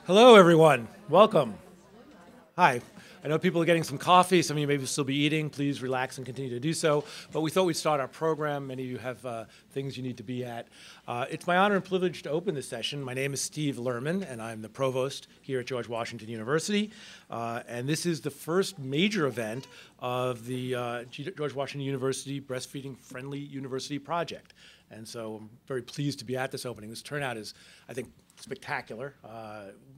Hello, everyone. Welcome. Hi. I know people are getting some coffee. Some of you may still be eating. Please relax and continue to do so. But we thought we'd start our program. Many of you have things you need to be at. It's my honor and privilege to open this session. My name is Steve Lerman, and I'm the provost here at George Washington University. And this is the first major event of the George Washington University Breastfeeding Friendly University project. And so I'm very pleased to be at this opening. This turnout is, I think, spectacular.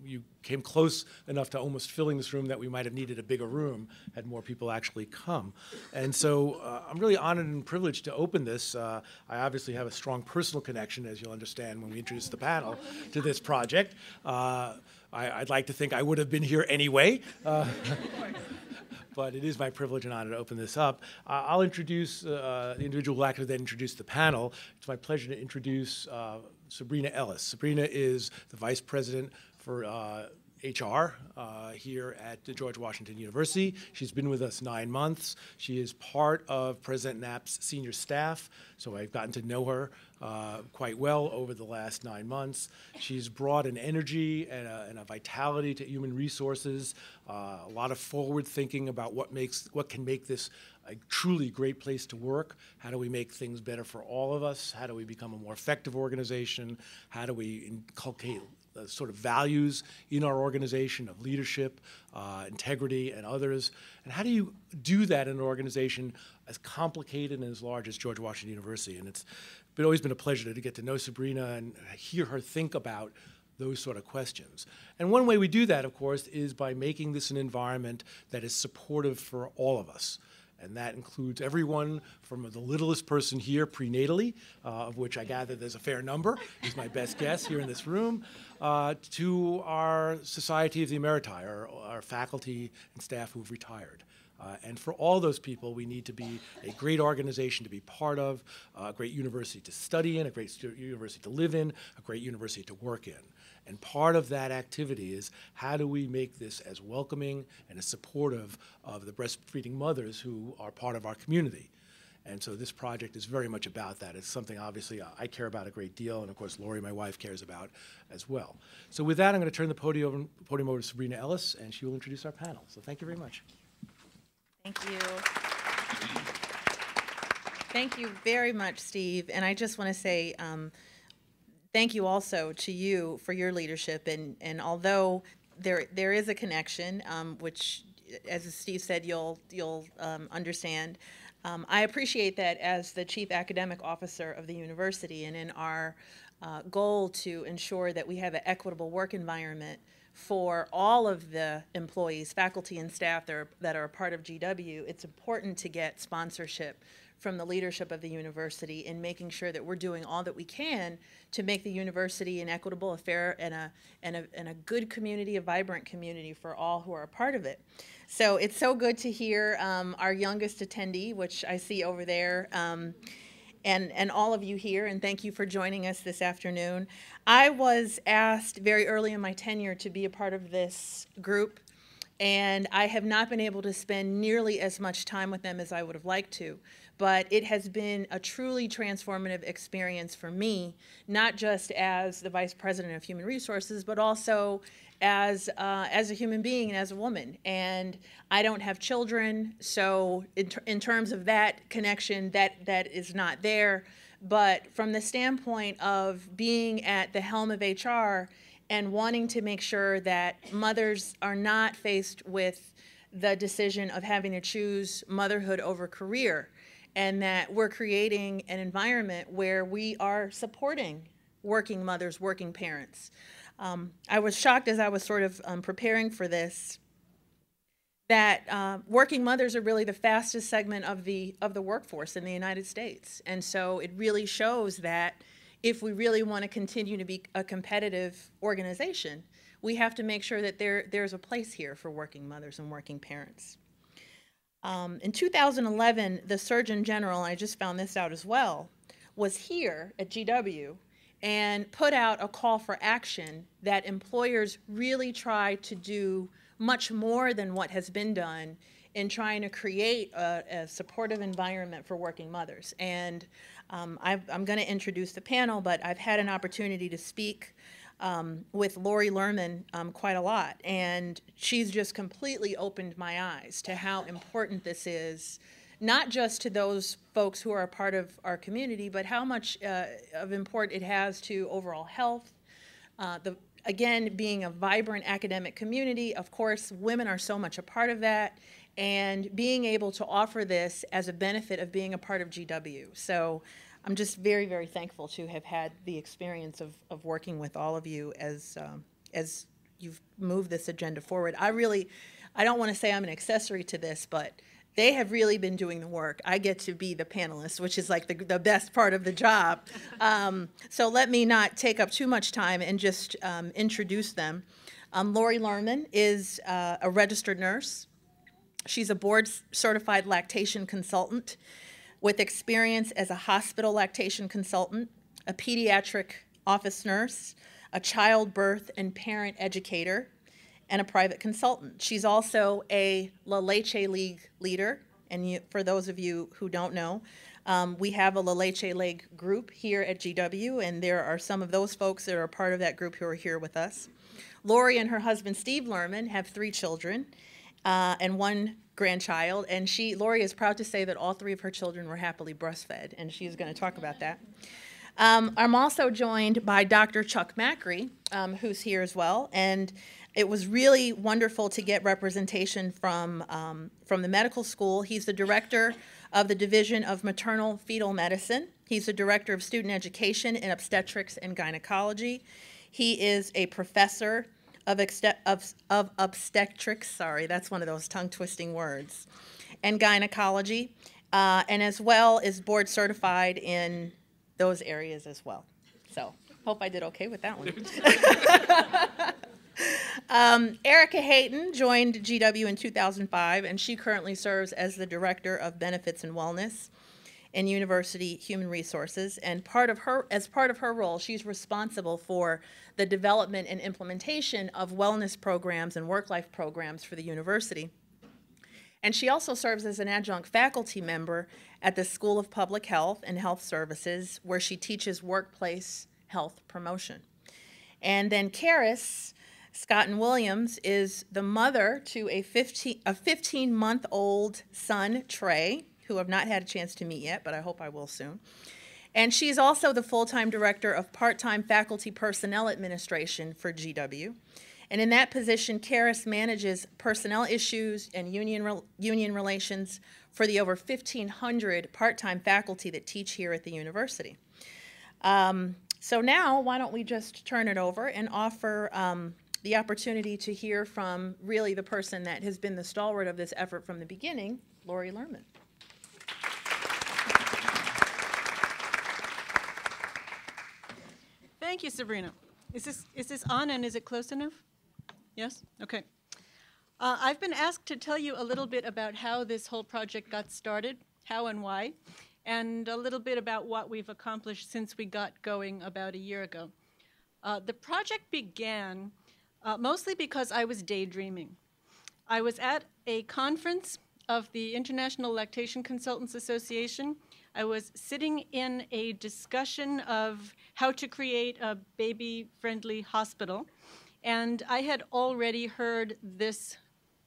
You came close enough to almost filling this room that we might have needed a bigger room had more people actually come. And so I'm really honored and privileged to open this. I obviously have a strong personal connection, as you'll understand when we introduce the panel, to this project. I'd like to think I would have been here anyway. But it is my privilege and honor to open this up. I'll introduce the individual who will actually then introduce the panel. It's my pleasure to introduce Sabrina Ellis. Sabrina is the Vice President for HR here at George Washington University. She's been with us 9 months. She is part of President Knapp's senior staff, so I've gotten to know her quite well over the last 9 months. She's brought an energy and a vitality to human resources, a lot of forward thinking about what can make this a truly great place to work. How do we make things better for all of us? How do we become a more effective organization? How do we inculcate sort of values in our organization of leadership, integrity, and others? And how do you do that in an organization as complicated and as large as George Washington University? And it's always been a pleasure to get to know Sabrina and hear her think about those sort of questions. And one way we do that, of course, is by making this an environment that is supportive for all of us. And that includes everyone from the littlest person here prenatally, of which I gather there's a fair number, is my best guess here in this room, to our Society of the Emeriti, our faculty and staff who've retired. And for all those people, we need to be a great organization to be part of, a great university to study in, a great university to live in, a great university to work in. And part of that activity is how do we make this as welcoming and as supportive of the breastfeeding mothers who are part of our community. And so this project is very much about that. It's something obviously I care about a great deal, and of course Lori, my wife, cares about as well. So with that, I'm going to turn the podium over to Sabrina Ellis, and she will introduce our panel. So thank you very much. Thank you. Thank you very much, Steve. And I just want to say thank you also to you for your leadership. And although there is a connection, which, as Steve said, you'll understand, I appreciate that as the Chief Academic Officer of the university, and in our goal to ensure that we have an equitable work environment for all of the employees, faculty, and staff that are a part of GW, it's important to get sponsorship from the leadership of the university in making sure that we're doing all that we can to make the university an equitable, a fair, and a good community, a vibrant community for all who are a part of it. So it's so good to hear our youngest attendee, which I see over there, and all of you here, and thank you for joining us this afternoon. I was asked very early in my tenure to be a part of this group, and I have not been able to spend nearly as much time with them as I would have liked to. But it has been a truly transformative experience for me, not just as the Vice President of Human Resources, but also as a human being and as a woman. And I don't have children, so in terms of that connection, that is not there. But from the standpoint of being at the helm of HR and wanting to make sure that mothers are not faced with the decision of having to choose motherhood over career, and that we're creating an environment where we are supporting working mothers, working parents. I was shocked as I was sort of preparing for this that working mothers are really the fastest segment of the workforce in the United States. And so it really shows that if we really want to continue to be a competitive organization, we have to make sure that there's a place here for working mothers and working parents. In 2011, the Surgeon General, I just found this out as well, was here at GW and put out a call for action that employers really try to do much more than what has been done in trying to create a supportive environment for working mothers. And I'm going to introduce the panel, but I've had an opportunity to speak with Lori Lerman quite a lot, and she's just completely opened my eyes to how important this is, not just to those folks who are a part of our community, but how much of import it has to overall health. Again, being a vibrant academic community, of course, women are so much a part of that, and being able to offer this as a benefit of being a part of GW. So I'm just very, very thankful to have had the experience of working with all of you as you've moved this agenda forward. I don't want to say I'm an accessory to this, but they have really been doing the work. I get to be the panelist, which is like the best part of the job. So let me not take up too much time and just introduce them. Lori Lerman is a registered nurse. She's a board-certified lactation consultant with experience as a hospital lactation consultant, a pediatric office nurse, a childbirth and parent educator, and a private consultant. She's also a La Leche League leader, and for those of you who don't know, we have a La Leche League group here at GW, and there are some of those folks that are part of that group who are here with us. Lori and her husband, Steve Lerman, have 3 children and 1 grandchild, and Lori is proud to say that all 3 of her children were happily breastfed, and she's going to talk about that. I'm also joined by Dr. Chuck Macri, who's here as well, and it was really wonderful to get representation from the medical school. He's the director of the Division of Maternal Fetal Medicine. He's the director of student education in obstetrics and gynecology. He is a professor of obstetrics, sorry, that's one of those tongue-twisting words, and gynecology, and as well is board certified in those areas as well. So, hope I did okay with that one. Erica Hayton joined GW in 2005, and she currently serves as the Director of Benefits and Wellness in University Human Resources. And as part of her role, she's responsible for the development and implementation of wellness programs and work-life programs for the university. And she also serves as an adjunct faculty member at the School of Public Health and Health Services, where she teaches workplace health promotion. And then Karis Scott and Williams is the mother to a 15-month-old son, Trey, who I've not had a chance to meet yet, but I hope I will soon. And she's also the full-time director of part-time faculty personnel administration for GW. And in that position, Karis manages personnel issues and union relations for the over 1,500 part-time faculty that teach here at the university. So now, why don't we just turn it over and offer the opportunity to hear from really the person that has been the stalwart of this effort from the beginning, Lori Lerman. Thank you, Sabrina. Is this on, and is it close enough? Yes? Okay. I've been asked to tell you a little bit about how this whole project got started, how and why, and a little bit about what we've accomplished since we got going about a year ago. The project began mostly because I was daydreaming. I was at a conference of the International Lactation Consultants Association. I was sitting in a discussion of how to create a baby-friendly hospital, and I had already heard this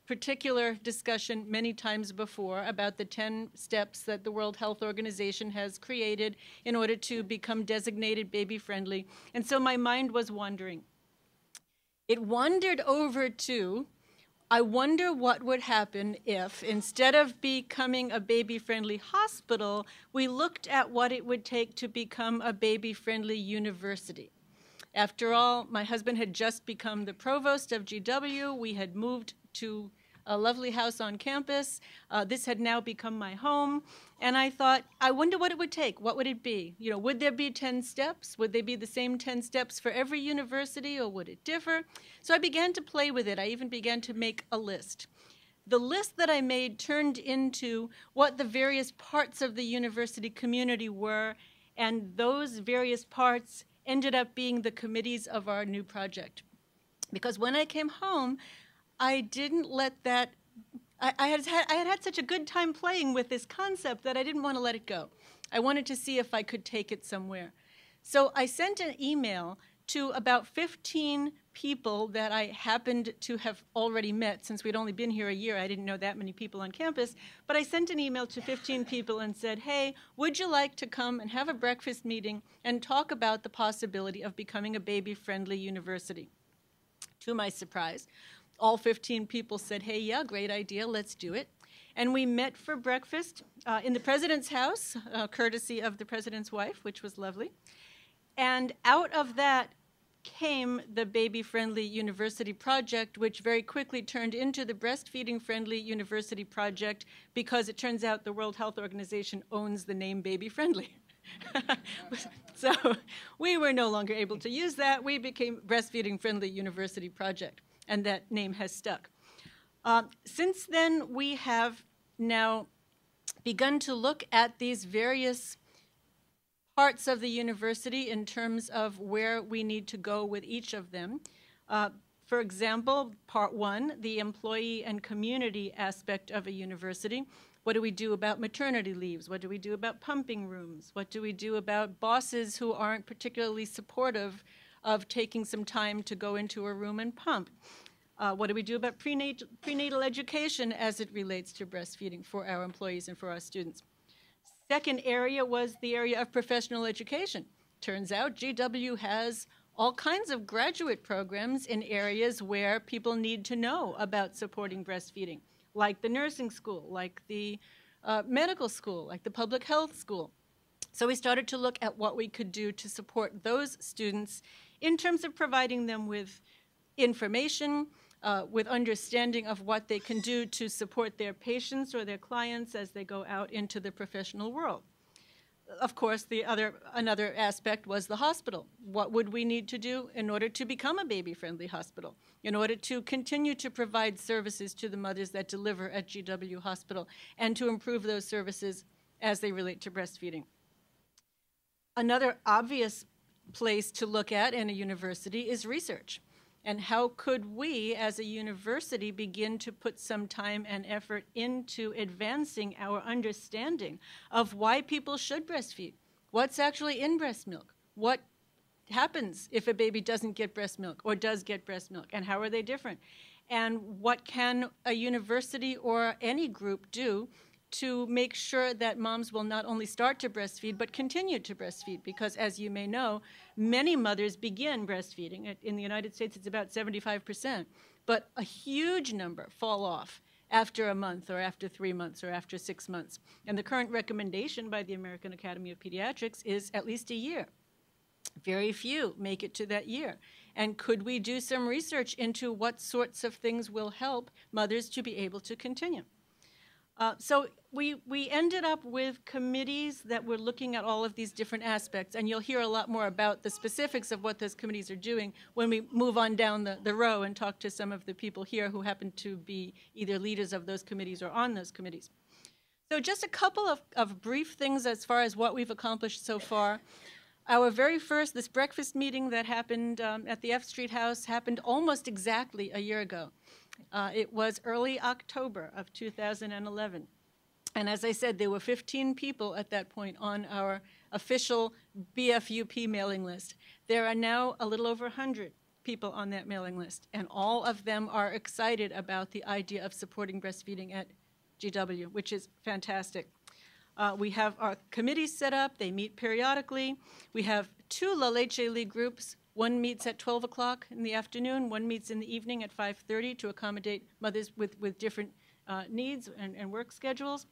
particular discussion many times before about the 10 steps that the World Health Organization has created in order to become designated baby-friendly, and so my mind was wandering. It wandered over to, I wonder what would happen if, instead of becoming a baby-friendly hospital, we looked at what it would take to become a baby-friendly university. After all, my husband had just become the provost of GW. We had moved to a lovely house on campus. This had now become my home. And I thought, I wonder what it would take. What would it be? You know, would there be 10 steps? Would they be the same 10 steps for every university, or would it differ? So I began to play with it. I even began to make a list. The list that I made turned into what the various parts of the university community were, and those various parts ended up being the committees of our new project. Because when I came home, I didn't let that, I had had such a good time playing with this concept that I didn't want to let it go. I wanted to see if I could take it somewhere. So I sent an email to about 15 people that I happened to have already met. Since we'd only been here a year, I didn't know that many people on campus. But I sent an email to 15 people and said, hey, would you like to come and have a breakfast meeting and talk about the possibility of becoming a baby-friendly university? To my surprise, all 15 people said, hey, yeah, great idea, let's do it. And we met for breakfast in the president's house, courtesy of the president's wife, which was lovely. And out of that came the Baby Friendly University project, which very quickly turned into the Breastfeeding Friendly University project, because it turns out the World Health Organization owns the name Baby Friendly. So we were no longer able to use that. We became Breastfeeding Friendly University project, and that name has stuck. Since then, we have now begun to look at these various parts of the university in terms of where we need to go with each of them. For example, part one, the employee and community aspect of a university. What do we do about maternity leaves? What do we do about pumping rooms? What do we do about bosses who aren't particularly supportive of taking some time to go into a room and pump? What do we do about prenatal education as it relates to breastfeeding for our employees and for our students? Second area was the area of professional education. Turns out GW has all kinds of graduate programs in areas where people need to know about supporting breastfeeding, like the nursing school, like the medical school, like the public health school. So we started to look at what we could do to support those students in terms of providing them with information, with understanding of what they can do to support their patients or their clients as they go out into the professional world. Of course, another aspect was the hospital. What would we need to do in order to become a baby-friendly hospital, in order to continue to provide services to the mothers that deliver at GW Hospital, and to improve those services as they relate to breastfeeding? Another obvious place to look at in a university is research. And how could we, as a university, begin to put some time and effort into advancing our understanding of why people should breastfeed? What's actually in breast milk? What happens if a baby doesn't get breast milk or does get breast milk? And how are they different? And what can a university or any group do to make sure that moms will not only start to breastfeed, but continue to breastfeed? Because as you may know, many mothers begin breastfeeding. In the United States, it's about 75%, but a huge number fall off after a month or after 3 months or after 6 months. And the current recommendation by the American Academy of Pediatrics is at least a year. Very few make it to that year. And could we do some research into what sorts of things will help mothers to be able to continue? So we ended up with committees that were looking at all of these different aspects, and you'll hear a lot more about the specifics of what those committees are doing when we move on down the row and talk to some of the people here who happen to be either leaders of those committees or on those committees. So just a couple of brief things as far as what we've accomplished so far. Our very first, this breakfast meeting that happened at the F Street House happened almost exactly a year ago. It was early October of 2011. And as I said, there were 15 people at that point on our official BFUP mailing list. There are now a little over 100 people on that mailing list, and all of them are excited about the idea of supporting breastfeeding at GW, which is fantastic. We have our committees set up. They meet periodically. We have 2 La Leche League groups. One meets at 12 o'clock in the afternoon. One meets in the evening at 5:30 to accommodate mothers with different needs and work schedules.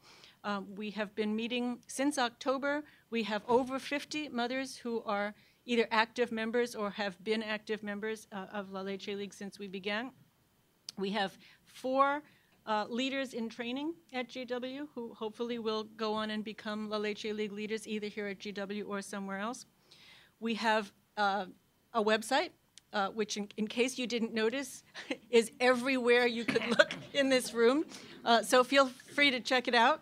We have been meeting since October. We have over 50 mothers who are either active members or have been active members of La Leche League since we began. We have 4 leaders in training at GW who hopefully will go on and become La Leche League leaders either here at GW or somewhere else. We have a website, which in case you didn't notice, is everywhere you could look in this room. So feel free to check it out.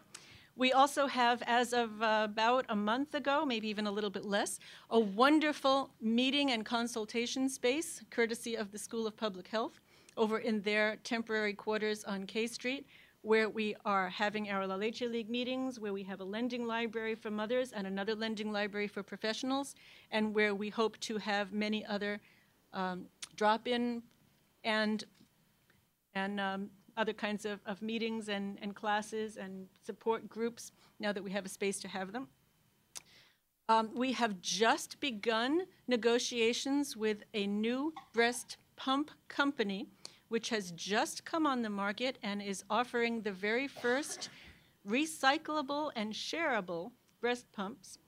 We also have, as of about a month ago, maybe even a little bit less, a wonderful meeting and consultation space, courtesy of the School of Public Health, over in their temporary quarters on K Street, where we are having our La Leche League meetings, where we have a lending library for mothers and another lending library for professionals, and where we hope to have many other drop-in and other kinds of meetings and classes and support groups now that we have a space to have them. We have just begun negotiations with a new breast pump company, which has just come on the market and is offering the very first recyclable and shareable breast pumps.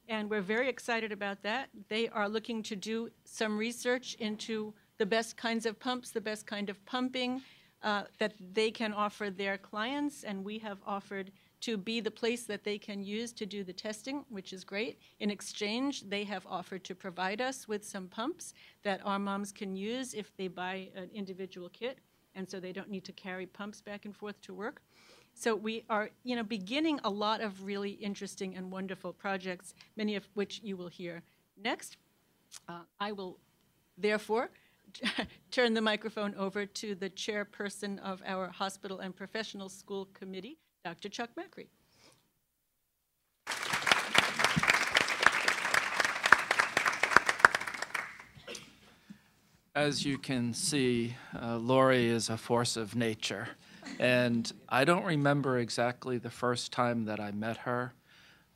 And we're very excited about that. They are looking to do some research into the best kinds of pumps, the best kind of pumping that they can offer their clients, and we have offered to be the place that they can use to do the testing, which is great. In exchange, they have offered to provide us with some pumps that our moms can use if they buy an individual kit, and so they don't need to carry pumps back and forth to work. So we are, beginning a lot of really interesting and wonderful projects, many of which you will hear next. I will, therefore, turn the microphone over to the chairperson of our Hospital and Professional School Committee, Dr. Chuck Macri. As you can see, Lori is a force of nature. And I don't remember exactly the first time that I met her.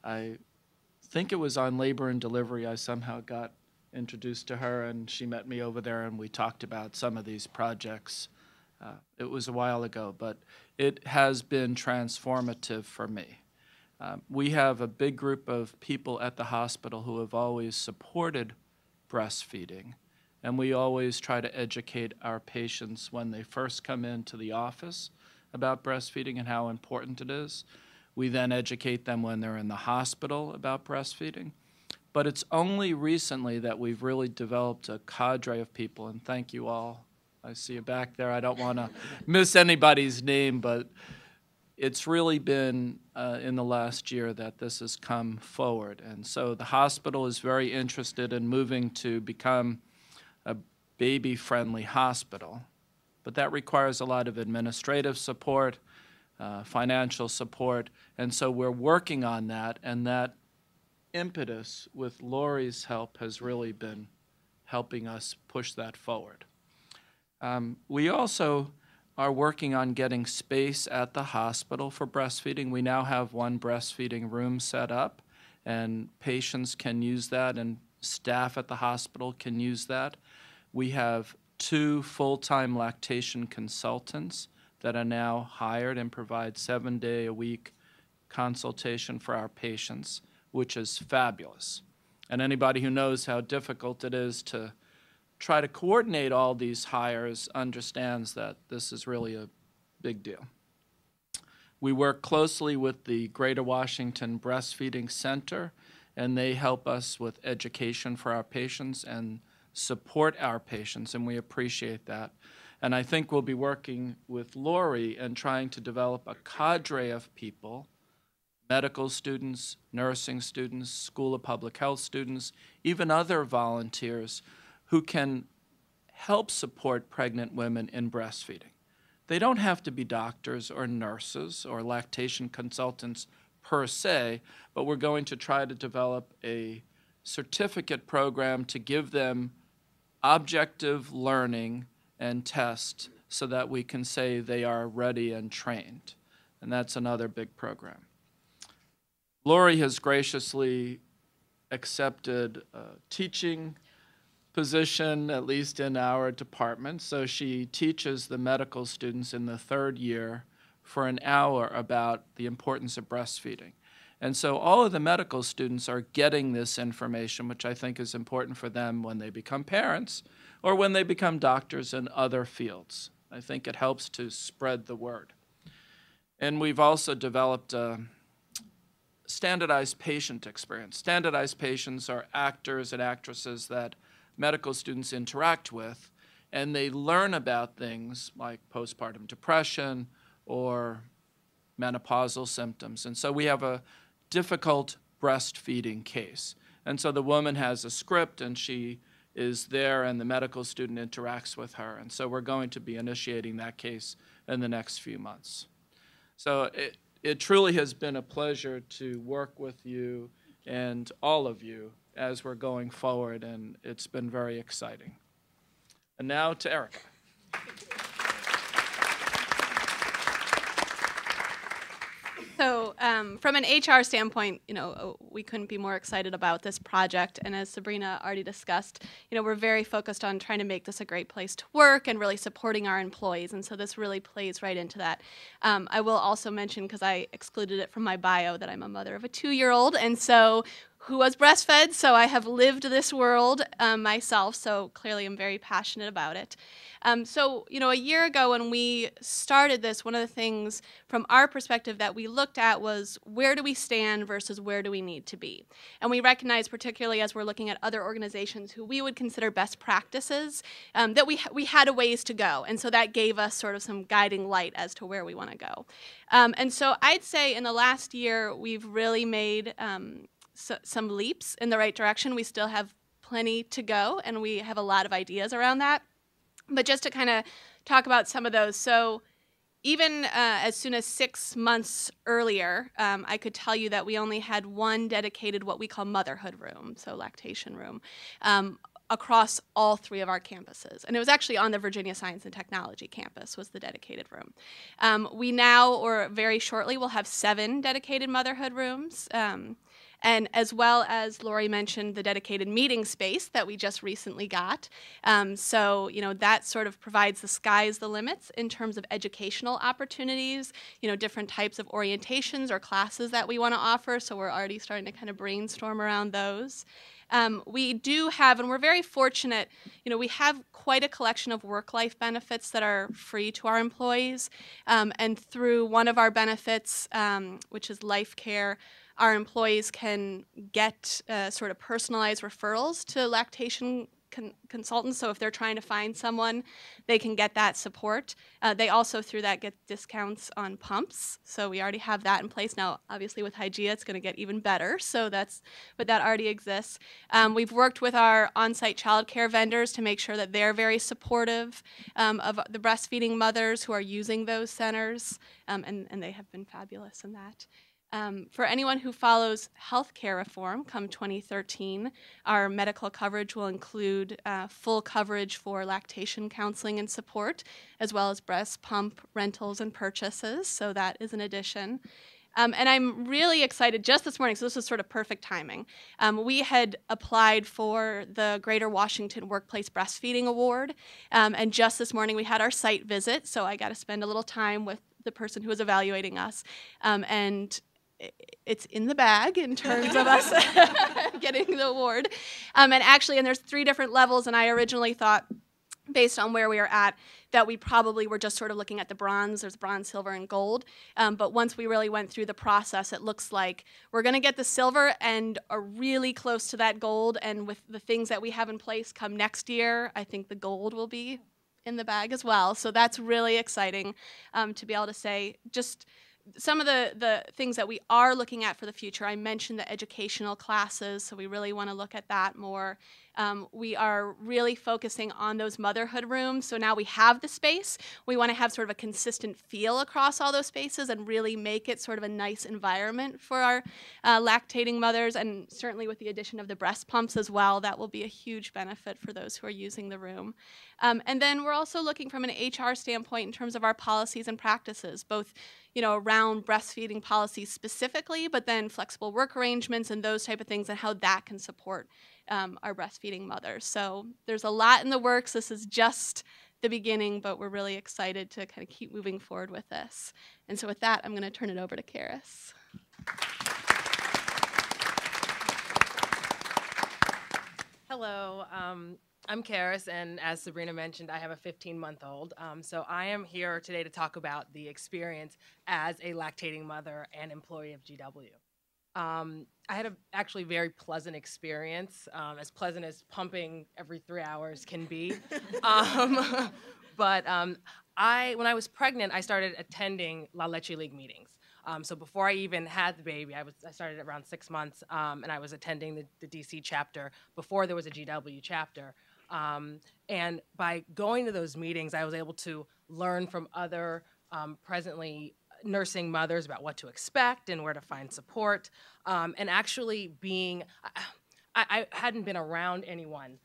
I think it was on labor and delivery. I somehow got introduced to her, and she met me over there, and we talked about some of these projects. It was a while ago, but it has been transformative for me. We have a big group of people at the hospital who have always supported breastfeeding, and we always try to educate our patients when they first come into the office about breastfeeding and how important it is. We then educate them when they're in the hospital about breastfeeding. But it's only recently that we've really developed a cadre of people, and thank you all. I see you back there. I don't want to miss anybody's name, but it's really been in the last year that this has come forward. And so the hospital is very interested in moving to become a baby-friendly hospital. But that requires a lot of administrative support, financial support, and so we're working on that, and that impetus with Lori's help has really been helping us push that forward. We also are working on getting space at the hospital for breastfeeding. We now have one breastfeeding room set up, and patients can use that, and staff at the hospital can use that. We have 2 full-time lactation consultants that are now hired and provide 7-day-a-week consultation for our patients, which is fabulous. And anybody who knows how difficult it is to try to coordinate all these hires understands that this is really a big deal. We work closely with the Greater Washington Breastfeeding Center, and they help us with education for our patients and support our patients, and we appreciate that. And I think we'll be working with Lori and trying to develop a cadre of people, medical students, nursing students, School of Public Health students, even other volunteers who can help support pregnant women in breastfeeding. They don't have to be doctors or nurses or lactation consultants per se, but we're going to try to develop a certificate program to give them objective learning and test so that we can say they are ready and trained. And that's another big program. Lori has graciously accepted a teaching position, at least in our department. So she teaches the medical students in the 3rd year for an hour about the importance of breastfeeding. And so all of the medical students are getting this information, which I think is important for them when they become parents or when they become doctors in other fields. I think it helps to spread the word. And we've also developed a standardized patient experience. Standardized patients are actors and actresses that medical students interact with, and they learn about things like postpartum depression or menopausal symptoms. And so we have a difficult breastfeeding case. And so the woman has a script, and she is there, and the medical student interacts with her. And so we're going to be initiating that case in the next few months. So it truly has been a pleasure to work with you and all of you as we're going forward, and it's been very exciting. And now to Erica. So from an HR standpoint, we couldn't be more excited about this project. And as Sabrina already discussed, we're very focused on trying to make this a great place to work and really supporting our employees. And so this really plays right into that. I will also mention, because I excluded it from my bio, that I'm a mother of a 2-year-old. And so who was breastfed, so I have lived this world myself, so clearly I'm very passionate about it. So, a year ago when we started this, one of the things from our perspective that we looked at was where do we stand versus where do we need to be? And we recognize, particularly as we're looking at other organizations who we would consider best practices, that we had a ways to go. And so that gave us sort of some guiding light as to where we want to go. And so I'd say in the last year, we've really made some leaps in the right direction. We still have plenty to go, and we have a lot of ideas around that. But just to kind of talk about some of those. So even as soon as 6 months earlier, I could tell you that we only had one dedicated what we call motherhood room, so lactation room, across all 3 of our campuses. And it was actually on the Virginia Science and Technology campus was the dedicated room. We now, or very shortly, will have 7 dedicated motherhood rooms. And as well as Lori mentioned, the dedicated meeting space that we just recently got. So, that sort of provides the sky's the limits in terms of educational opportunities, different types of orientations or classes that we want to offer. So we're already starting to kind of brainstorm around those. We do have, and we're very fortunate, we have quite a collection of work-life benefits that are free to our employees. And through one of our benefits, which is Life Care, our employees can get sort of personalized referrals to lactation consultants. So if they're trying to find someone, they can get that support. They also, through that, get discounts on pumps. So we already have that in place. Now, obviously, with Hygieia, it's going to get even better. But that already exists. We've worked with our on-site childcare vendors to make sure that they're very supportive of the breastfeeding mothers who are using those centers, and they have been fabulous in that. For anyone who follows healthcare reform come 2013, our medical coverage will include full coverage for lactation counseling and support, as well as breast pump rentals and purchases, so that is an addition. And I'm really excited just this morning, so this was sort of perfect timing. We had applied for the Greater Washington Workplace Breastfeeding Award, and just this morning we had our site visit, so I got to spend a little time with the person who was evaluating us, and it's in the bag in terms of us getting the award. And there's 3 different levels, and I originally thought, based on where we are at, that we probably were just sort of looking at the bronze. There's bronze, silver, and gold. But once we really went through the process, it looks like we're going to get the silver and are really close to that gold. And with the things that we have in place come next year, I think the gold will be in the bag as well. So that's really exciting to be able to say just some of the things that we are looking at for the future. I mentioned the educational classes, so we really want to look at that more. We are really focusing on those motherhood rooms. So now we have the space. We want to have sort of a consistent feel across all those spaces and really make it sort of a nice environment for our lactating mothers. And certainly with the addition of the breast pumps as well, that will be a huge benefit for those who are using the room. And then we're also looking from an HR standpoint in terms of our policies and practices, both around breastfeeding policies specifically, but then flexible work arrangements and those type of things and how that can support our breastfeeding mothers. So there's a lot in the works. This is just the beginning, but we're really excited to kind of keep moving forward with this. And so with that, I'm going to turn it over to Karis. Hello, I'm Karis, and as Sabrina mentioned, I have a 15-month-old. So I am here today to talk about the experience as a lactating mother and employee of GW. I had a actually very pleasant experience, as pleasant as pumping every 3 hours can be. But when I was pregnant, I started attending La Leche League meetings. So before I even had the baby, I started around 6 months, and I was attending the DC chapter before there was a GW chapter. And by going to those meetings, I was able to learn from other presently nursing mothers about what to expect and where to find support, and actually being, I hadn't been around anyone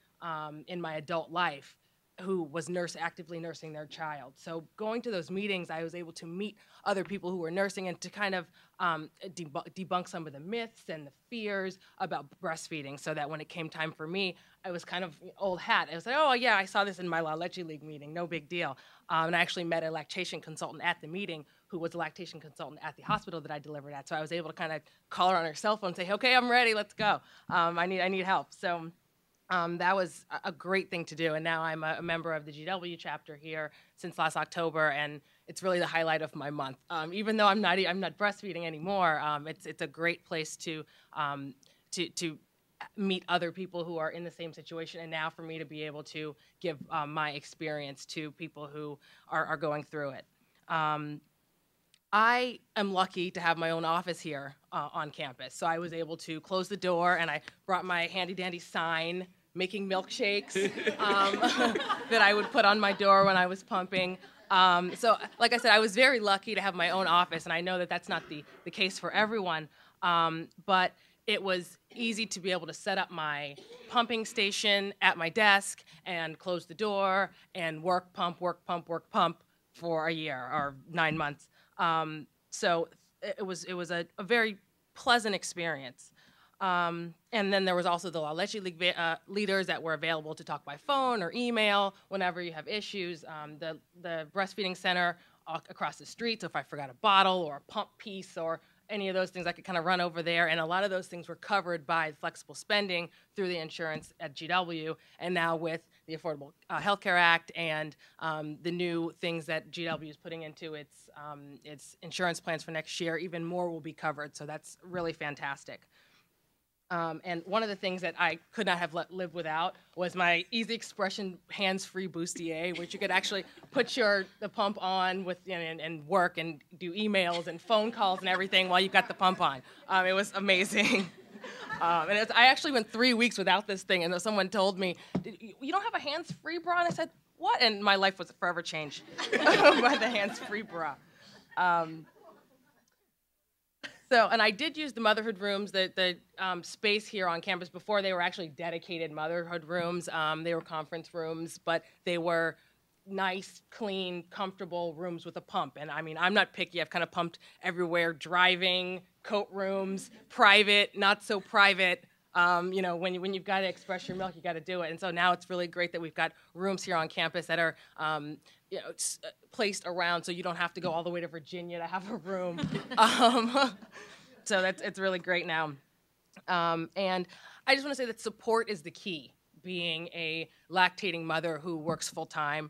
in my adult life who was actively nursing their child. So going to those meetings, I was able to meet other people who were nursing and to kind of debunk some of the myths and the fears about breastfeeding, so that when it came time for me, I was kind of old hat. I was like, oh yeah, I saw this in my La Leche League meeting, no big deal. And I actually met a lactation consultant at the meeting who was a lactation consultant at the hospital that I delivered at. So I was able to kind of call her on her cell phone and say, okay, I'm ready, let's go. I need help. So that was a great thing to do, and now I'm a member of the GW chapter here since last October, and it's really the highlight of my month. Even though I'm not breastfeeding anymore, it's a great place to meet other people who are in the same situation, and now for me to be able to give my experience to people who are going through it. I am lucky to have my own office here on campus. So I was able to close the door, and I brought my handy dandy sign, making milkshakes, that I would put on my door when I was pumping. So like I said, I was very lucky to have my own office, and I know that that's not the case for everyone, but it was easy to be able to set up my pumping station at my desk and close the door and work, pump for a year or 9 months. So it was a very pleasant experience. And then there was also the La Leche League leaders that were available to talk by phone or email whenever you have issues. The breastfeeding center across the street, so if I forgot a bottle or a pump piece or any of those things, I could kind of run over there, and a lot of those things were covered by flexible spending through the insurance at GW, and now with the Affordable Health Care Act and the new things that GW is putting into its insurance plans for next year, even more will be covered, so that's really fantastic. And one of the things that I could not have lived without was my Easy Expression hands-free bustier, which you could actually put the pump on with and work and do emails and phone calls and everything while you got the pump on. It was amazing. I actually went 3 weeks without this thing, and someone told me, "You don't have a hands-free bra?" And I said, "What?" And my life was forever changed by the hands-free bra. And I did use the motherhood rooms, the space here on campus before they were actually dedicated motherhood rooms. They were conference rooms, but they were nice, clean, comfortable rooms with a pump. And I mean, I'm not picky. I've kind of pumped everywhere, driving, coat rooms, private, not so private. When you've got to express your milk, you got to do it. And so now it's really great that we've got rooms here on campus that are placed around, so you don't have to go all the way to Virginia to have a room. So it's really great now. And I just want to say that support is the key, being a lactating mother who works full-time,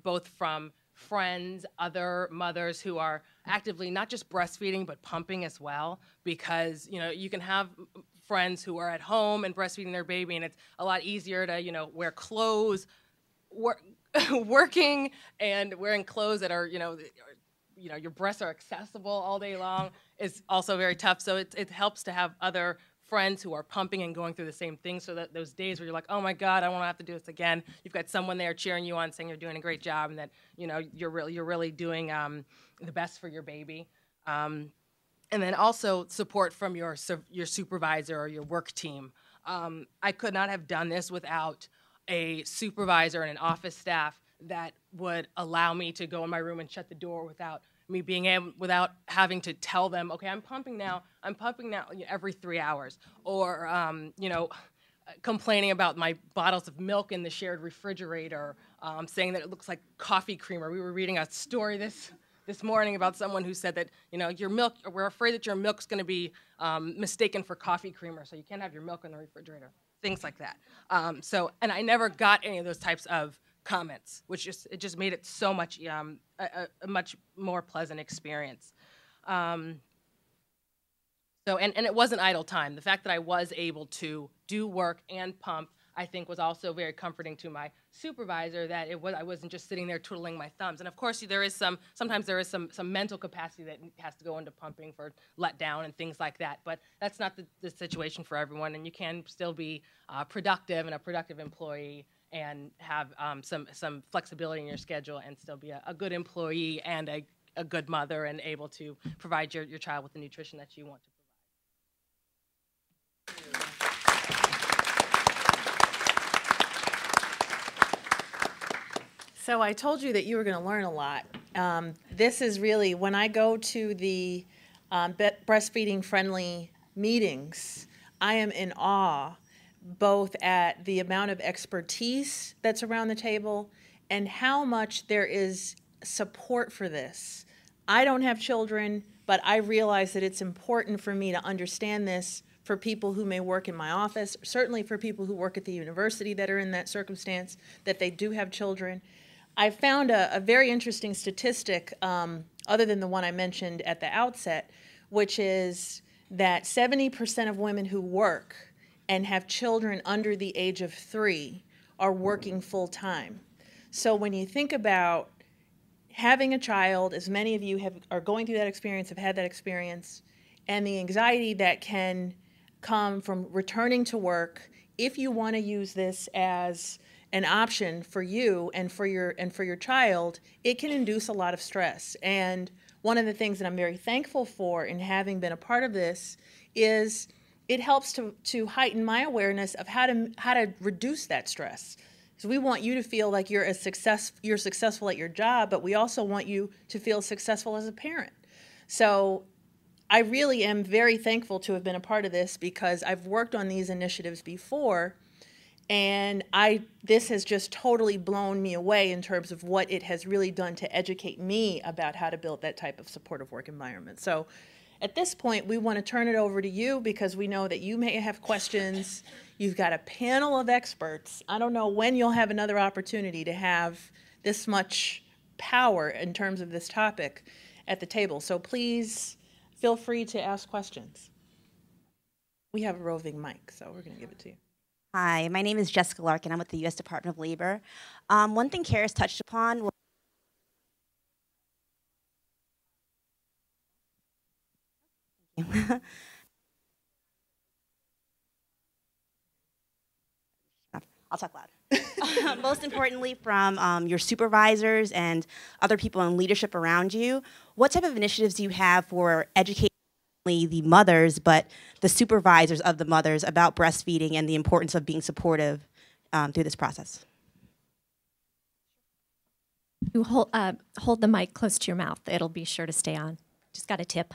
both from friends, other mothers who are actively not just breastfeeding, but pumping as well, because, you can have friends who are at home and breastfeeding their baby, and it's a lot easier to, wear clothes, working and wearing clothes that are, your breasts are accessible all day long is also very tough. So it helps to have other friends who are pumping and going through the same thing, so that those days where you're like, oh my God, I won't have to do this again, you've got someone there cheering you on, saying you're doing a great job, and that you're really doing the best for your baby. And then also support from your supervisor or your work team. I could not have done this without a supervisor and an office staff that would allow me to go in my room and shut the door without having to tell them, okay, I'm pumping now every 3 hours, or complaining about my bottles of milk in the shared refrigerator, saying that it looks like coffee creamer. We were reading a story this morning about someone who said that, your milk, we're afraid that your milk's going to be mistaken for coffee creamer, so you can't have your milk in the refrigerator. Things like that. And I never got any of those types of comments, which just made it so much a much more pleasant experience. And it wasn't idle time. The fact that I was able to do work and pump, I think, was also very comforting to my supervisor, that I wasn't just sitting there twiddling my thumbs. And of course, sometimes there is some mental capacity that has to go into pumping for letdown and things like that. But that's not the situation for everyone, and you can still be productive and a productive employee and have some flexibility in your schedule and still be a good employee and a good mother and able to provide your child with the nutrition that you want to provide. So I told you that you were going to learn a lot. This is really, when I go to the breastfeeding friendly meetings, I am in awe both at the amount of expertise that's around the table and how much there is support for this. I don't have children, but I realize that it's important for me to understand this for people who may work in my office, certainly for people who work at the university that are in that circumstance, that they do have children. I found a very interesting statistic, other than the one I mentioned at the outset, which is that 70% of women who work and have children under the age of 3 are working full time. So when you think about having a child, as many of you are going through that experience, have had that experience, and the anxiety that can come from returning to work, if you want to use this as an option for you and for your child, it can induce a lot of stress. And one of the things that I'm very thankful for in having been a part of this is it helps to heighten my awareness of how to reduce that stress. So we want you to feel like you're successful at your job, but we also want you to feel successful as a parent. So I really am very thankful to have been a part of this because I've worked on these initiatives before, and this has just totally blown me away in terms of what it has really done to educate me about how to build that type of supportive work environment. So at this point, we want to turn it over to you because we know that you may have questions. You've got a panel of experts. I don't know when you'll have another opportunity to have this much power in terms of this topic at the table. So please feel free to ask questions. We have a roving mic, so we're going to give it to you. Hi, my name is Jessica Larkin. I'm with the U.S. Department of Labor. One thing Karis touched upon was I'll talk loud. Most importantly, from your supervisors and other people in leadership around you, what type of initiatives do you have for educating the mothers, but the supervisors of the mothers about breastfeeding and the importance of being supportive through this process? You hold the mic close to your mouth. It'll be sure to stay on. Just got a tip.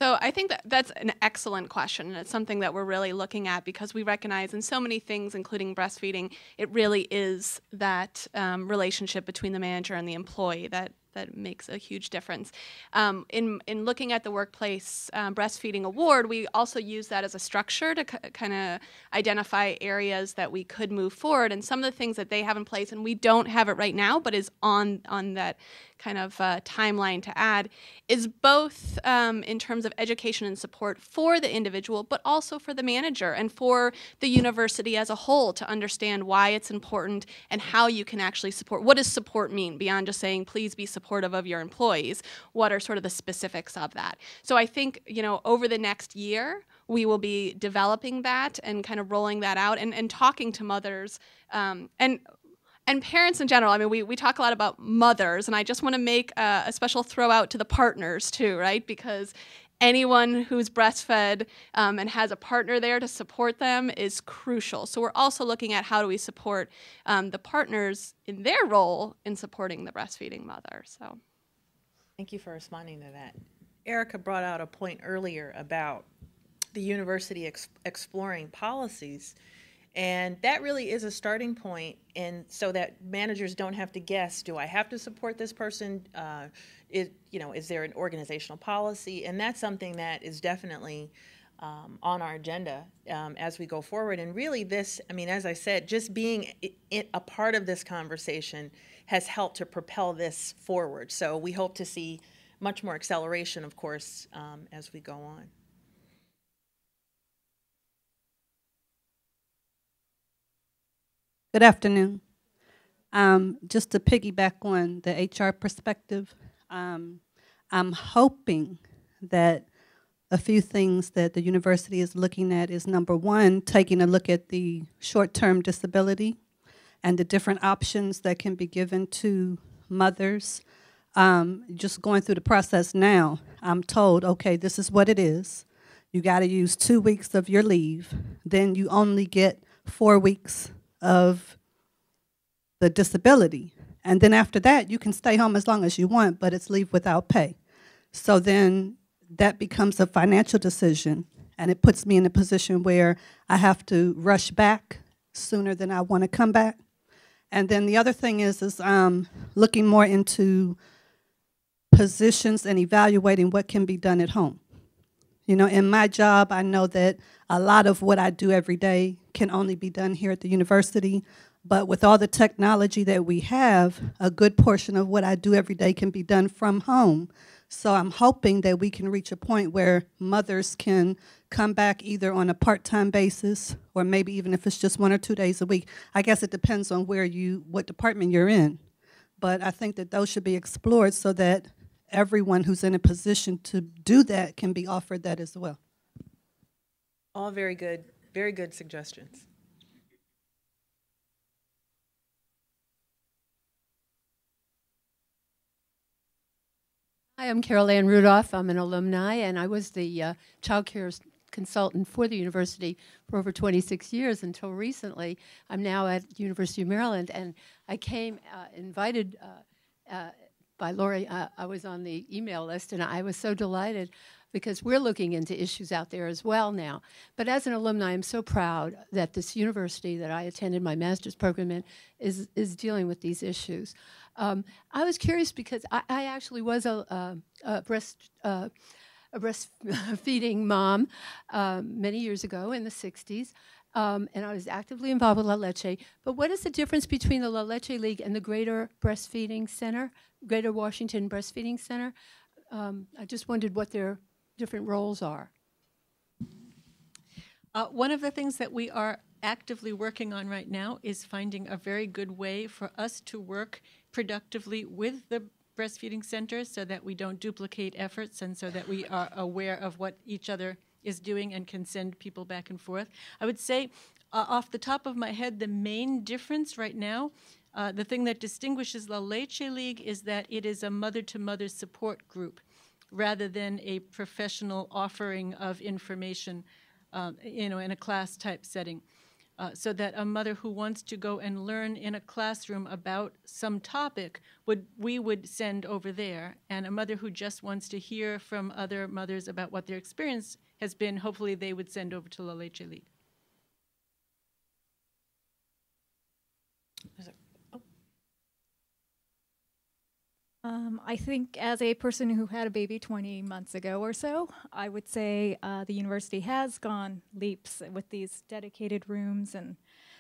So I think that's an excellent question, and it's something that we're really looking at because we recognize in so many things, including breastfeeding, it really is that relationship between the manager and the employee that makes a huge difference. In looking at the Workplace Breastfeeding Award, we also use that as a structure to kind of identify areas that we could move forward, and some of the things that they have in place, and we don't have it right now, but is on that kind of timeline to add, is both in terms of education and support for the individual, but also for the manager and for the university as a whole to understand why it's important and how you can actually support. What does support mean beyond just saying, please be supportive of your employees? What are sort of the specifics of that? So I think, over the next year, we will be developing that and kind of rolling that out and talking to mothers and parents in general. I mean, we talk a lot about mothers, and I just want to make a special throw out to the partners too, right? Because anyone who's breastfed and has a partner there to support them is crucial. So we're also looking at how do we support the partners in their role in supporting the breastfeeding mother. So, thank you for responding to that. Erica brought out a point earlier about the university exploring policies. And that really is a starting point, and so that managers don't have to guess, do I have to support this person? Is there an organizational policy? And that's something that is definitely on our agenda as we go forward. And really this, as I said, just being a part of this conversation has helped to propel this forward. So we hope to see much more acceleration, of course, as we go on. Good afternoon. Just to piggyback on the HR perspective, I'm hoping that a few things that the university is looking at is, number one, taking a look at the short-term disability and the different options that can be given to mothers Just going through the process now, I'm told, okay, this is what it is. You got to use 2 weeks of your leave. Then you only get 4 weeks of the disability. And then after that, you can stay home as long as you want, but it's leave without pay. So then that becomes a financial decision, and it puts me in a position where I have to rush back sooner than I want to come back. And then the other thing is looking more into positions and evaluating what can be done at home. You know, in my job, I know that a lot of what I do every day can only be done here at the university, but with all the technology that we have, a good portion of what I do every day can be done from home. So I'm hoping that we can reach a point where mothers can come back either on a part-time basis or maybe even if it's just 1 or 2 days a week. I guess it depends on what department you're in. But I think that those should be explored so that everyone who's in a position to do that can be offered that as well. All very good suggestions. Hi, I'm Carol Ann Rudolph. I'm an alumni, and I was the child care consultant for the university for over 26 years until recently. I'm now at University of Maryland, and I came invited by Lori. I was on the email list, and I was so delighted because we're looking into issues out there as well now. But as an alumni, I'm so proud that this university that I attended my master's program in is dealing with these issues. I was curious because I actually was a breastfeeding mom many years ago in the 60s, and I was actively involved with La Leche. But what is the difference between the La Leche League and the Greater Breastfeeding Center, Greater Washington Breastfeeding Center? I just wondered what their different roles are. One of the things that we are actively working on right now is finding a very good way for us to work productively with the breastfeeding center so that we don't duplicate efforts and so that we are aware of what each other is doing and can send people back and forth. I would say off the top of my head, the main difference right now, the thing that distinguishes La Leche League is that it is a mother-to-mother support group rather than a professional offering of information in a class-type setting. So that a mother who wants to go and learn in a classroom about some topic, we would send over there. And a mother who just wants to hear from other mothers about what their experience has been, hopefully they would send over to La Leche League. I think as a person who had a baby 20 months ago or so, I would say the university has gone leaps with these dedicated rooms and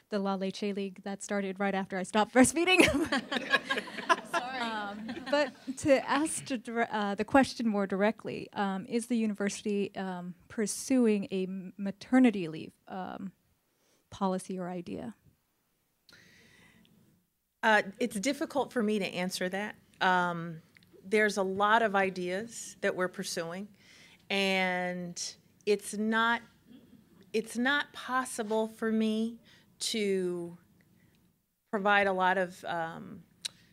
the La Leche League that started right after I stopped breastfeeding. Sorry. But to ask the question more directly, is the university pursuing a maternity leave policy or idea? It's difficult for me to answer that. There's a lot of ideas that we're pursuing, and it's not possible for me to provide a lot of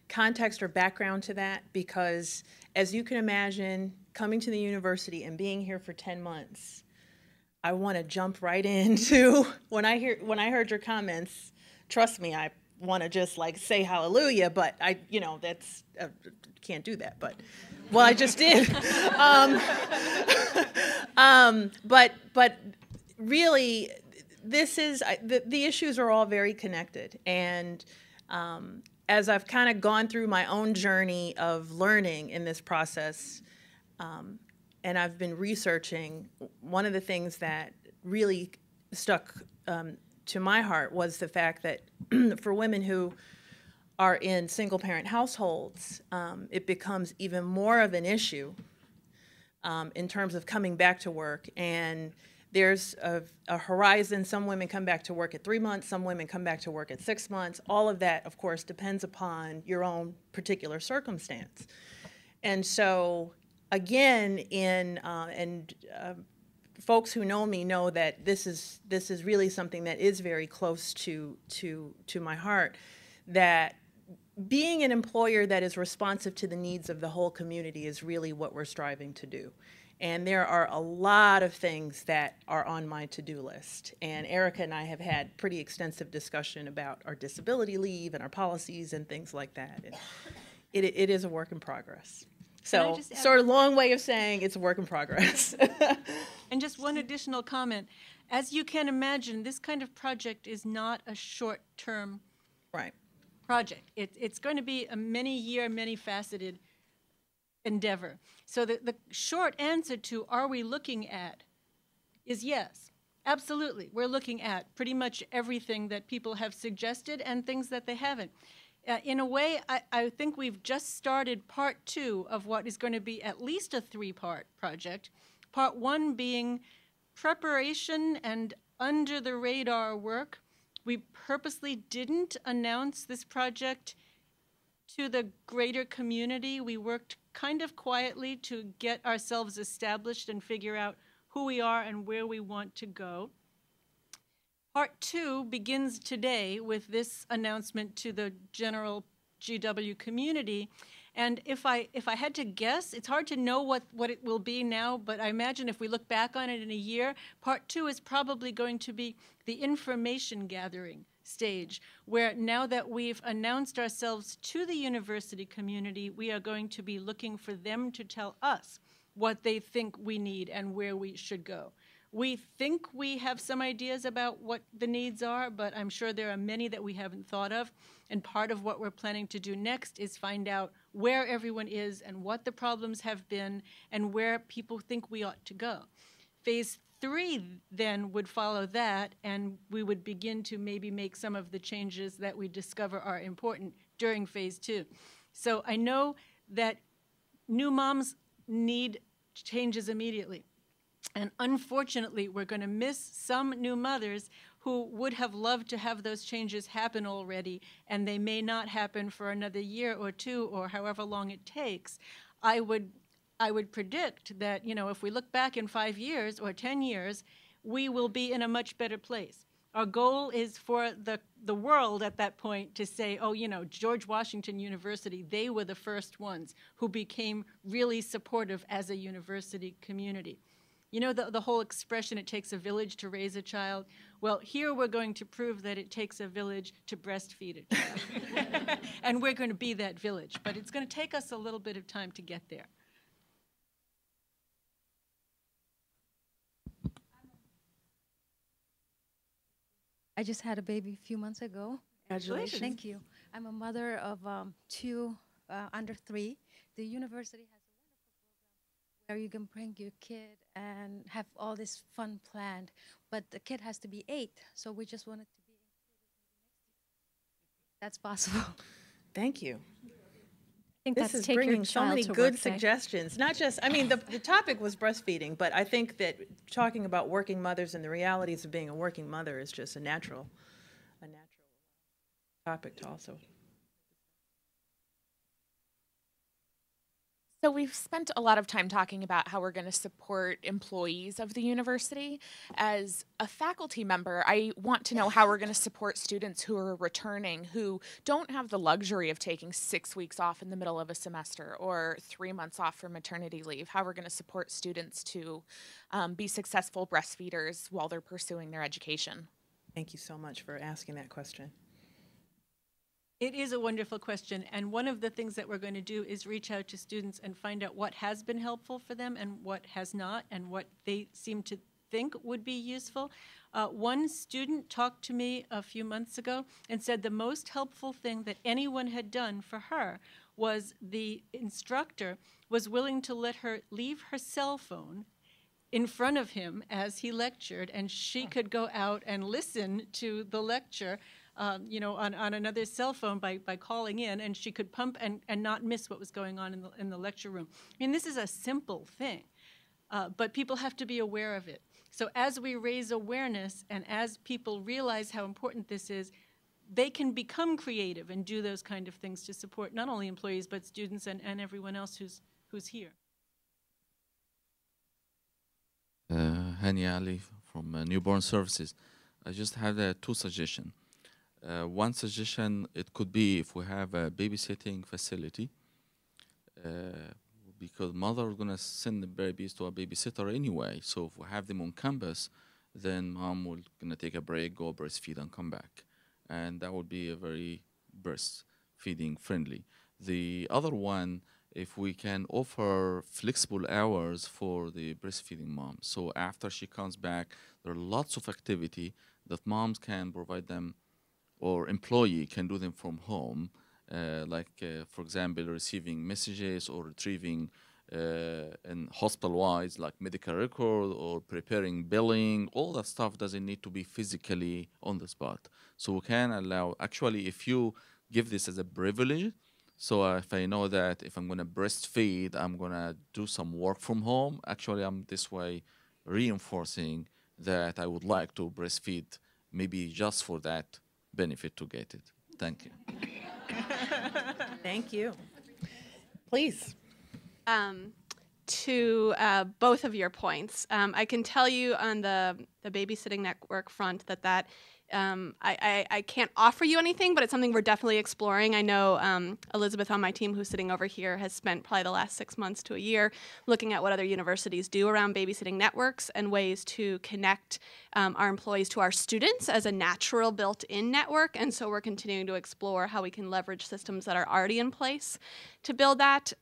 context or background to that because, as you can imagine, coming to the university and being here for 10 months, I want to jump right into when I heard your comments. Trust me, I want to just like say hallelujah, but that's can't do that. But well, I just did. But really, this is the issues are all very connected, and as I've kind of gone through my own journey of learning in this process, and I've been researching, one of the things that really stuck to my heart was the fact that for women who are in single-parent households, it becomes even more of an issue in terms of coming back to work. And there's a horizon. Some women come back to work at 3 months. Some women come back to work at 6 months. All of that, of course, depends upon your own particular circumstance. And so, again, folks who know me know that this is really something that is very close to my heart, that being an employer that is responsive to the needs of the whole community is really what we're striving to do. And there are a lot of things that are on my to-do list. And Erica and I have had pretty extensive discussion about our disability leave and our policies and things like that. And it is a work in progress. So, sort of long way of saying it's a work in progress. And just one additional comment. As you can imagine, this kind of project is not a short-term project. It's going to be a many-year, many-faceted endeavor. So the short answer to are we looking at is yes, absolutely. We're looking at pretty much everything that people have suggested and things that they haven't. In a way, I think we've just started part 2 of what is going to be at least a 3-part project. Part 1 being preparation and under-the-radar work. We purposely didn't announce this project to the greater community. We worked kind of quietly to get ourselves established and figure out who we are and where we want to go. Part 2 begins today with this announcement to the general GW community. And if I had to guess, it's hard to know what it will be now, but I imagine if we look back on it in a year, part 2 is probably going to be the information gathering stage, where now that we've announced ourselves to the university community, we are going to be looking for them to tell us what they think we need and where we should go. We think we have some ideas about what the needs are, but I'm sure there are many that we haven't thought of. And part of what we're planning to do next is find out where everyone is and what the problems have been and where people think we ought to go. Phase 3 then would follow that, and we would begin to maybe make some of the changes that we discover are important during phase 2. So I know that new moms need changes immediately. And unfortunately, we're going to miss some new mothers who would have loved to have those changes happen already, and they may not happen for another year or 2 or however long it takes. I would predict that, if we look back in 5 years or 10 years, we will be in a much better place. Our goal is for the world at that point to say, oh, George Washington University, they were the first ones who became really supportive as a university community. The whole expression, it takes a village to raise a child. Well, here we're going to prove that it takes a village to breastfeed a child. And we're going to be that village. But it's going to take us a little bit of time to get there. I just had a baby a few months ago. Congratulations. Thank you. I'm a mother of 2 under 3. The university has a wonderful program where you can bring your kid and have all this fun planned, but the kid has to be 8, so we just wanted to be included. That's possible. Thank you. I think This is bringing so many good suggestions. Not just, the topic was breastfeeding, but I think that talking about working mothers and the realities of being a working mother is just a natural topic to also. So we've spent a lot of time talking about how we're going to support employees of the university. As a faculty member, I want to know how we're going to support students who are returning, who don't have the luxury of taking 6 weeks off in the middle of a semester or 3 months off for maternity leave, how we're going to support students to be successful breastfeeders while they're pursuing their education. Thank you so much for asking that question. It is a wonderful question, and one of the things that we're going to do is reach out to students and find out what has been helpful for them and what has not, and what they seem to think would be useful. One student talked to me a few months ago and said the most helpful thing that anyone had done for her was the instructor was willing to let her leave her cell phone in front of him as he lectured, and she could go out and listen to the lecture on another cell phone by calling in, and she could pump and not miss what was going on in the lecture room. This is a simple thing, but people have to be aware of it. So as we raise awareness and as people realize how important this is, they can become creative and do those kind of things to support not only employees but students and everyone else who's here. Hani Ali from Newborn Services. I just have 2 suggestions. One suggestion, it could be if we have a babysitting facility, because mother is gonna send the babies to a babysitter anyway. So if we have them on campus, then mom will gonna take a break, go breastfeed, and come back, and that would be a very breastfeeding friendly. The other one, if we can offer flexible hours for the breastfeeding mom. So after she comes back, there are lots of activity that moms can provide them, or employee can do them from home, for example, receiving messages or retrieving and hospital-wise, like medical record or preparing billing. All that stuff doesn't need to be physically on the spot. So we can allow, actually, if you give this as a privilege, so if I know that if I'm going to breastfeed, I'm going to do some work from home, actually I'm this way reinforcing that I would like to breastfeed, maybe just for that benefit to get it. Thank you. Thank you. Please. To both of your points, I can tell you on the babysitting network front that I can't offer you anything, but it's something we're definitely exploring. I know Elizabeth on my team, who's sitting over here, has spent probably the last 6 months to a year looking at what other universities do around babysitting networks and ways to connect our employees to our students as a natural built-in network. And so we're continuing to explore how we can leverage systems that are already in place to build that.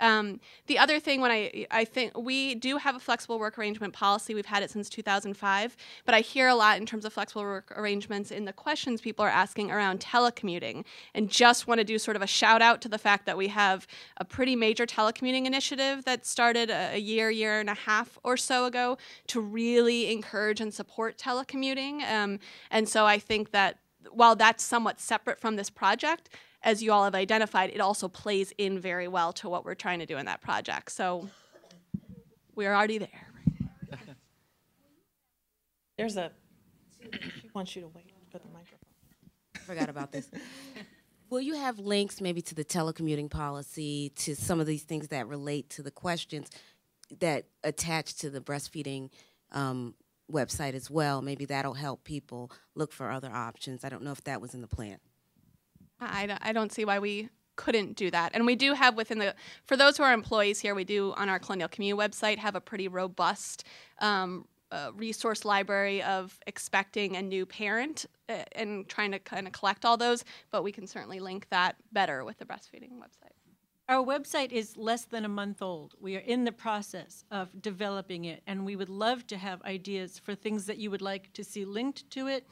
The other thing, when I think we do have a flexible work arrangement policy. We've had it since 2005, but I hear a lot in terms of flexible work arrangements in the questions people are asking around telecommuting, and just want to do sort of a shout out to the fact that we have a pretty major telecommuting initiative that started a year and a half or so ago to really encourage and support telecommuting. And so I think that while that's somewhat separate from this project, as you all have identified, it also plays in very well to what we're trying to do in that project. So we're already there. She wants you to wait for the microphone. Forgot about this. Will you have links maybe to the telecommuting policy, to some of these things that relate to the questions that attach to the breastfeeding website as well? Maybe that'll help people look for other options. I don't know if that was in the plan. I don't see why we couldn't do that. And we do have for those who are employees here, we do on our Colonial Community website have a pretty robust resource library of expecting a new parent and trying to kind of collect all those, but we can certainly link that better with the breastfeeding website. Our website is less than a month old. We are in the process of developing it, and we would love to have ideas for things that you would like to see linked to it,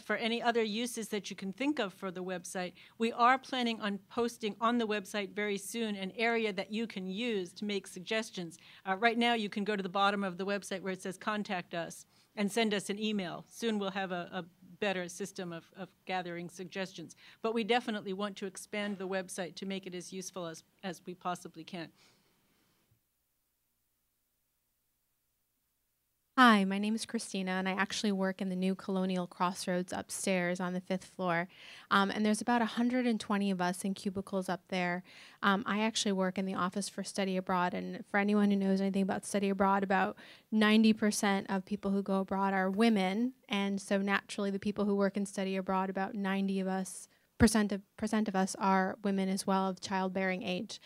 for any other uses that you can think of for the website. We are planning on posting on the website very soon an area that you can use to make suggestions. Right now, you can go to the bottom of the website where it says contact us and send us an email. Soon we'll have a better system of gathering suggestions. But we definitely want to expand the website to make it as useful as we possibly can. Hi, my name is Christina, and I actually work in the new Colonial Crossroads upstairs on the 5th floor. And there's about 120 of us in cubicles up there. I actually work in the Office for Study Abroad, and for anyone who knows anything about study abroad, about 90% of people who go abroad are women, and so naturally the people who work in study abroad, about 90% of us are women as well, of childbearing age.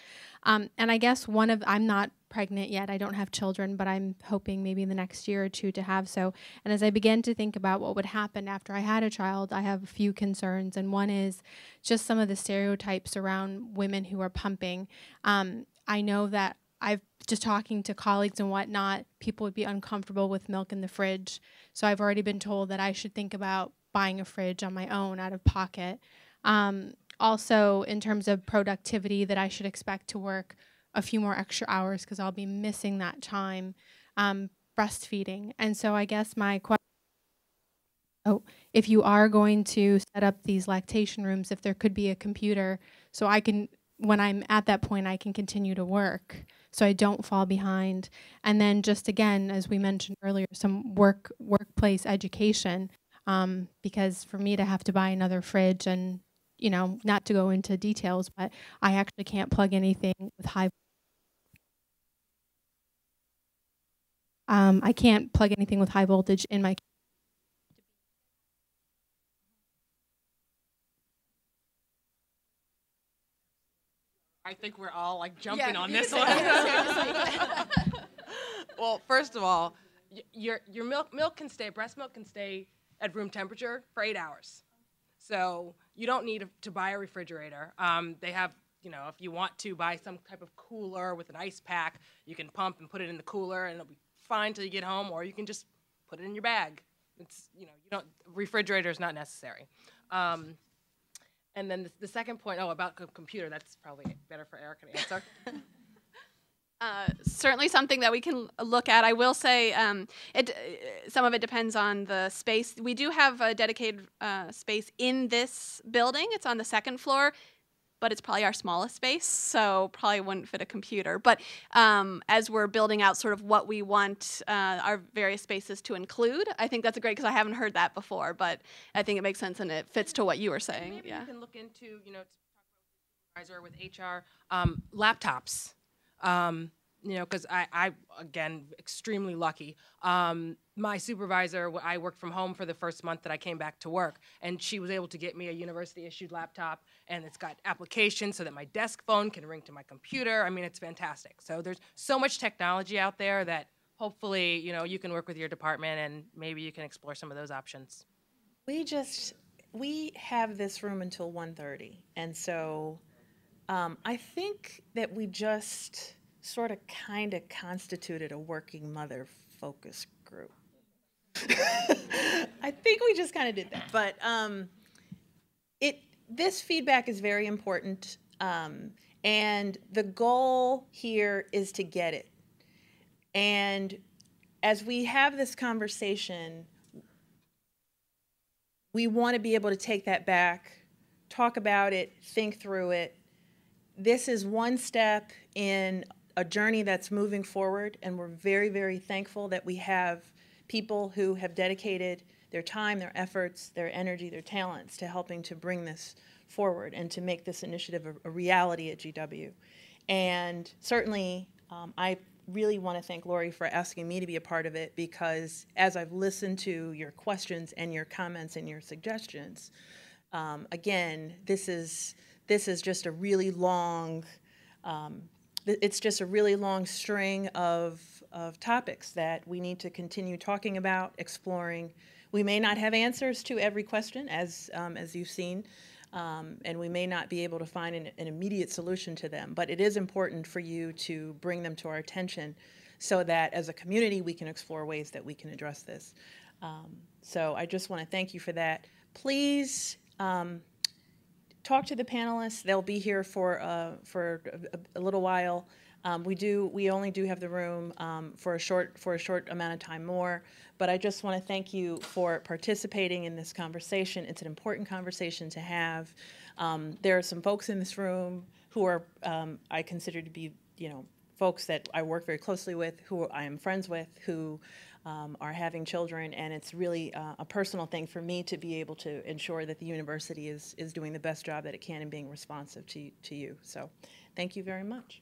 And I guess I'm not pregnant yet, I don't have children, but I'm hoping maybe in the next year or two to have so. And as I began to think about what would happen after I had a child, I have a few concerns, and one is just some of the stereotypes around women who are pumping. I know that I've just talking to colleagues and whatnot, people would be uncomfortable with milk in the fridge, so I've already been told that I should think about buying a fridge on my own out of pocket. Also, in terms of productivity, that I should expect to work a few more extra hours because I'll be missing that time breastfeeding. And so I guess my question, if you are going to set up these lactation rooms, if there could be a computer so I can, when I'm at that point, I can continue to work so I don't fall behind. And then just again, as we mentioned earlier, some workplace education, because for me to have to buy another fridge and, you know, not to go into details, but I actually can't plug anything with I can't plug anything with high voltage in my. I think we're all like jumping on you this can one. say it. Well, first of all, your breast milk can stay at room temperature for 8 hours. So you don't need to buy a refrigerator. They have, if you want to buy some type of cooler with an ice pack, you can pump and put it in the cooler and it'll be fine till you get home, or you can just put it in your bag. It's, refrigerator is not necessary. And then the second point, about computer, that's probably better for Erica to answer. Certainly something that we can look at. I will say some of it depends on the space. We do have a dedicated space in this building. It's on the second floor, but it's probably our smallest space, so probably wouldn't fit a computer. But as we're building out sort of what we want our various spaces to include, I think that's great because I haven't heard that before, but I think it makes sense and it fits to what you were saying. Maybe you can look into, to talk about supervisor with HR, laptops. Because I, again, extremely lucky. My supervisor, I worked from home for the first month that I came back to work, and she was able to get me a university-issued laptop, and it's got applications so that my desk phone can ring to my computer. I mean, it's fantastic. So there's so much technology out there that hopefully, you can work with your department, and maybe you can explore some of those options. We have this room until 1:30, and so I think that we just sort of kind of constituted a working mother focus group. I think we just kind of did that. But this feedback is very important, and the goal here is to get it. And as we have this conversation, we want to be able to take that back, talk about it, think through it. This is one step in a journey that's moving forward, and we're very, very thankful that we have people who have dedicated their time, their efforts, their energy, their talents to helping to bring this forward and to make this initiative a reality at GW. And certainly, I really want to thank Lori for asking me to be a part of it, because as I've listened to your questions and your comments and your suggestions, again, this is just a really long it's just a really long string of topics that we need to continue talking about, exploring. We may not have answers to every question, as you've seen, and we may not be able to find an immediate solution to them, but it is important for you to bring them to our attention so that as a community we can explore ways that we can address this. So I just want to thank you for that. Please talk to the panelists. They'll be here for a little while. We only do have the room for a short amount of time more. But I just want to thank you for participating in this conversation. It's an important conversation to have. There are some folks in this room who are I consider to be folks that I work very closely with, who I am friends with, who are having children, and it's really a personal thing for me to be able to ensure that the university is doing the best job that it can in being responsive to you. So thank you very much.